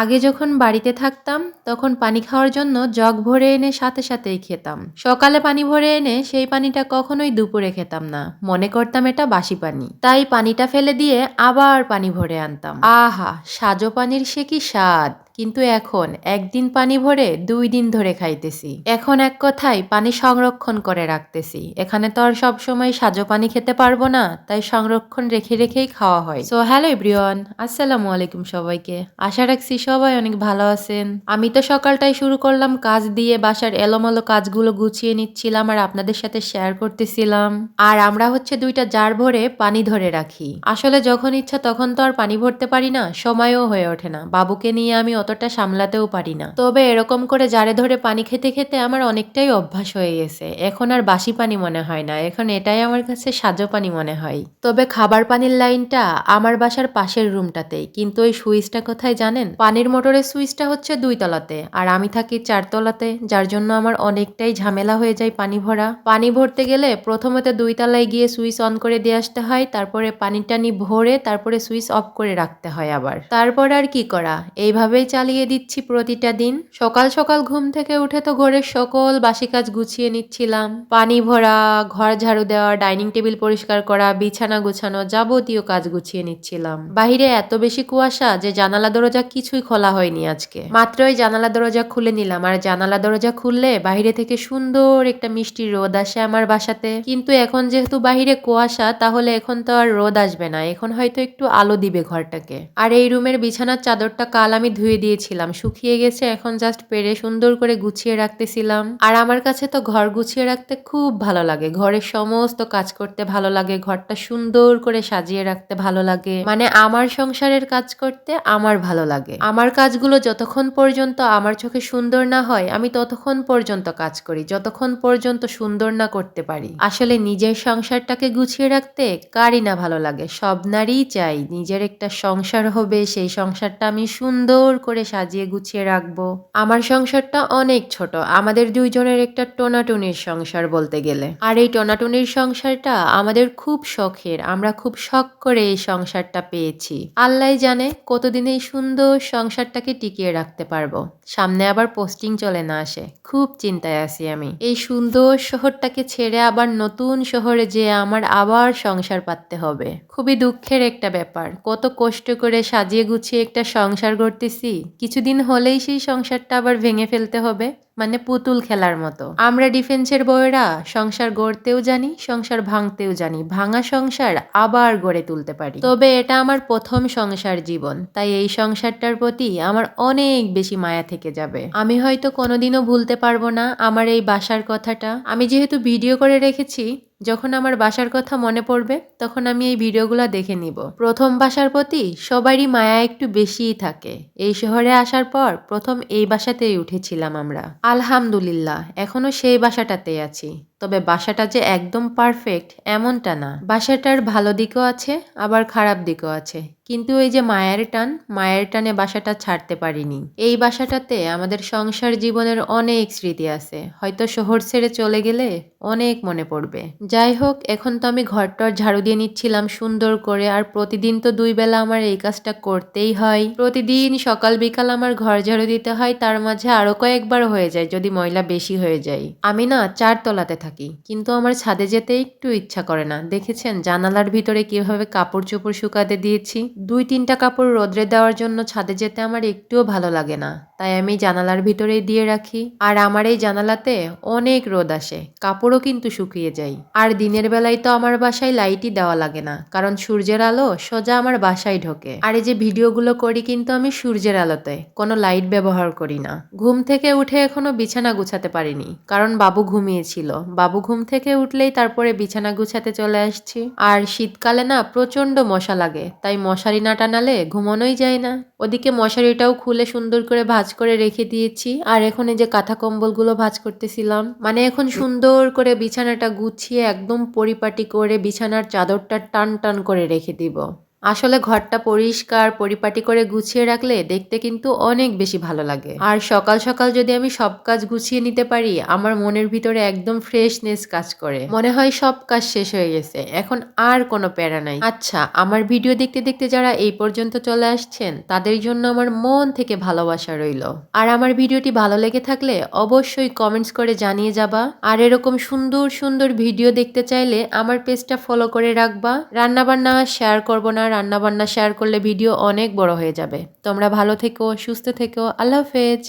আগে যখন বাড়িতে থাকতাম তখন পানি খাওয়ার জন্য জগ ভরে এনে সাথে সাথেই খেতাম। সকালে পানি ভরে এনে সেই পানিটা কখনোই দুপুরে খেতাম না, মনে করতাম এটা বাসি পানি। তাই পানিটা ফেলে দিয়ে আবার পানি ভরে আনতাম। আহা, সাজো পানির সে কি স্বাদ! কিন্তু এখন একদিন পানি ভরে 2 দিন ধরে খাইতেছি। এখন এক কথায় পানি সংরক্ষণ করে রাখতেছি। এখানে তো আর সবসময় সাজো পানি খেতে পারবো না, তাই সংরক্ষণ রেখে রেখেই খাওয়া হয়। সো হ্যালো এভরিওয়ান, আসসালামু আলাইকুম সবাইকে। আশা রাখছি সবাই অনেক ভালো আছেন। আমি তো সকালটাই শুরু করলাম কাজ দিয়ে, বাসার এলোমেলো কাজগুলো গুছিয়ে নিচ্ছিলাম আর আপনাদের সাথে শেয়ার করতেছিলাম। আর আমরা হচ্ছে 2টা জার ভরে পানি ধরে রাখি। আসলে যখন ইচ্ছা তখন তো আর পানি ভরতে পারি না, সময়ও হয়ে ওঠে না। বাবুকে নিয়ে আমি অতটা সামলাতেও পারি না। তবে এরকম করে জারে ধরে পানি খেতে খেতে আমার অনেকটাই অভ্যাস হয়ে গেছে। এখন আর বাসি পানি মনে হয় না, এখন এটাই আমার কাছে সাজো পানি মনে হয়। তবে খাবার পানির লাইনটা আমার বাসার পাশের রুমটাতেই, কিন্তু ওই সুইচটা কোথায় জানেন? পানির মোটরের সুইচটা হচ্ছে 2 তলাতে আর আমি থাকি 4 তলাতে, যার জন্য আমার অনেকটাই ঝামেলা হয়ে যায় পানি ভরা। পানি ভরতে গেলে প্রথমে 2 তলায় গিয়ে সুইচ অন করে দিয়ে আসতে হয়, তারপরে পানি টানি ভরে তারপরে সুইচ অফ করে রাখতে হয় আবার। তারপর আর কি করা, এইভাবেই চালিয়ে দিচ্ছি প্রতিটা দিন। সকাল সকাল ঘুম থেকে উঠে তো ঘরের সকল বাসি কাজ গুছিয়ে নিচ্ছিলাম। পানি ভরা, ঘর ঝাড়ু দেওয়া, ডাইনিং টেবিল পরিষ্কার করা, বিছানা গুছানো, যাবতীয় কাজ গুছিয়ে নিচ্ছিলাম। বাহিরে এত বেশি কুয়াশা যে জানালা দরজা কিছুই খোলা হয়নি আজকে। মাত্রই জানালা দরজা খুলে নিলাম, আর জানালা দরজা খুললে বাহিরে থেকে সুন্দর একটা মিষ্টি রোদ আসে আমার বাসাতে। কিন্তু এখন যেহেতু বাহিরে কুয়াশা, তাহলে এখন তো আর রোদ আসবে না, এখন হয়তো একটু আলো দিবে ঘরটাকে। আর এই রুমের বিছানার চাদরটা কাল আমি ধুয়ে দিয়েছিলাম, শুকিয়ে গেছে, এখন জাস্ট পেরে সুন্দর করে গুছিয়ে রাখতেছিলাম। আর আমার কাছে তো ঘর গুছিয়ে রাখতে খুব ভালো লাগে, ঘরের সমস্ত কাজ করতে ভালো লাগে, ঘরটা সুন্দর করে সাজিয়ে রাখতে ভালো লাগে। মানে আমার সংসারের কাজ করতে আমার ভালো লাগে। আমার কাজগুলো যতক্ষণ পর্যন্ত আমার চোখে সুন্দর না হয় আমি ততক্ষণ পর্যন্ত কাজ করি, যতক্ষণ পর্যন্ত সুন্দর না করতে পারি। আসলে নিজের সংসারটাকে গুছিয়ে রাখতে কারই না ভালো লাগে, সব নারীই চাই নিজের একটা সংসার হবে, সেই সংসারটা আমি সুন্দর করে সাজিয়ে গুছিয়ে রাখবো। আমার সংসারটা অনেক ছোট, আমাদের 2জনের একটা টোনাটুনির সংসার বলতে গেলে। আর এই টোনাটুনির সংসারটা আমাদের খুব শখের, আমরা খুব শখ করে এই সংসারটা পেয়েছি। আল্লাহ জানে কতদিন এই সুন্দর সংসারটাকে টিকিয়ে রাখতে পারবো। সামনে আবার পোস্টিং চলে না আসে, খুব চিন্তায় আছি আমি। এই সুন্দর শহরটাকে ছেড়ে আবার নতুন শহরে যেয়ে আমার আবার সংসার পাততে হবে। খুবই দুঃখের একটা ব্যাপার, কত কষ্ট করে সাজিয়ে গুছিয়ে একটা সংসার গড়তেছি, কিছুদিন হলেই সেই সংসারটা আবার ভেঙে ফেলতে হবে, মানে পুতুল খেলার মতো। আমরা ডিফেন্সের বউয়েরা সংসার গড়তেও জানি, সংসার ভাঙতেও জানি, ভাঙা সংসার আবার গড়ে তুলতে পারি। তবে এটা আমার প্রথম সংসার জীবন, তাই এই সংসারটার প্রতি আমার অনেক বেশি মায়া থেকে যাবে। আমি হয়তো কোনোদিনও ভুলতে পারবো না আমার এই বাসার কথাটা। আমি যেহেতু ভিডিও করে রেখেছি, যখন আমার বাসার কথা মনে পড়বে তখন আমি এই ভিডিওগুলো দেখে নিব। প্রথম বাসার প্রতি সবারই মায়া একটু বেশিই থাকে। এই শহরে আসার পর প্রথম এই বাসাতেই উঠেছিলাম আমরা। আলহামদুলিল্লাহ এখনো সেই বাসাটাতেই আছি। তবে বাসাটা যে একদম পারফেক্ট এমনটা না, বাসাটার ভালো দিকও আছে আবার খারাপ দিকও আছে। কিন্তু ওই যে মায়ের টান, মায়ের টানে বাসাটা ছাড়তে পারিনি। এই বাসাটাতে আমাদের সংসার জীবনের অনেক স্মৃতি আছে, হয়তো শহর ছেড়ে চলে গেলে অনেক মনে পড়বে। যাই হোক, এখন তো আমি ঘরটার ঝাড়ু দিয়ে নিচ্ছিলাম সুন্দর করে, আর প্রতিদিন তো 2 বেলা আমার এই কাজটা করতেই হয়। প্রতিদিন সকাল বিকাল আমার ঘর ঝাড়ু দিতে হয়, তার মাঝে আরো কয়েকবার হয়ে যায় যদি ময়লা বেশি হয়ে যায়। আমি না 4 তলাতে থাকি, কিন্তু আমার ছাদে যেতে একটু ইচ্ছা করে না। দেখেছেন জানালার ভিতরে কিভাবে কাপড় চোপড় শুকাতে দিয়েছি? 2-3টা কাপড় রোদ্রে দেওয়ার জন্য ছাদে যেতে আমার একটুও ভালো লাগে না, তাই আমি জানালার ভিতরেই দিয়ে রাখি। আর আমার এই জানালাতে অনেক রোদ আসে, কাপড়ও কিন্তু শুকিয়ে যায়। আর দিনের বেলায় তো আমার বাসায় লাইটই দেওয়া লাগে না, কারণ সূর্যের আলো সোজা আমার বাসায় ঢোকে। আর এই যে ভিডিওগুলো করি কিন্তু আমি সূর্যের আলোতে, কোনো লাইট ব্যবহার করি না। ঘুম থেকে উঠে এখনো বিছানা গুছাতে পারিনি, কারণ বাবু ঘুমিয়েছিল। বাবু ঘুম থেকে উঠলেই তারপরে বিছানা গুছাতে চলে আসছি। আর শীতকালে না প্রচন্ড মশা লাগে, তাই মশারি না টানালে ঘুমানোই যায় না। ওদিকে মশারিটাও খুলে সুন্দর করে ভাঁজ করে রেখে দিয়েছি। আর এখন এই যে কাঁথা কম্বলগুলো ভাঁজ করতেছিলাম, মানে এখন সুন্দর করে বিছানাটা গুছিয়ে একদম পরিপাটি করে বিছানার চাদরটা টান টান করে রেখে দিব। আসলে ঘরটা পরিষ্কার পরিপাটি করে গুছিয়ে রাখলে দেখতে কিন্তু অনেক বেশি ভালো লাগে। আর সকাল সকাল যদি আমি সব কাজ গুছিয়ে নিতে পারি, আমার মনের ভিতরে একদম ফ্রেশনেস কাজ করে। মনে হয় সব কাজ শেষ হয়ে গেছে, এখন আর কোনো প্যারা নাই। আচ্ছা, আমার ভিডিও দেখতে দেখতে যারা এই পর্যন্ত চলে আসছেন তাদের জন্য আমার মন থেকে ভালোবাসা রইল। আর আমার ভিডিওটি ভালো লেগে থাকলে অবশ্যই কমেন্টস করে জানিয়ে যাবা। আর এরকম সুন্দর সুন্দর ভিডিও দেখতে চাইলে আমার পেজটা ফলো করে রাখবা। রান্নাবান্না শেয়ার করব না, রান্নাবান্না শেয়ার করলে ভিডিও অনেক বড় হয়ে যাবে। তোমরা ভালো থেকো, সুস্থ থেকো, আল্লাহ হাফেজ।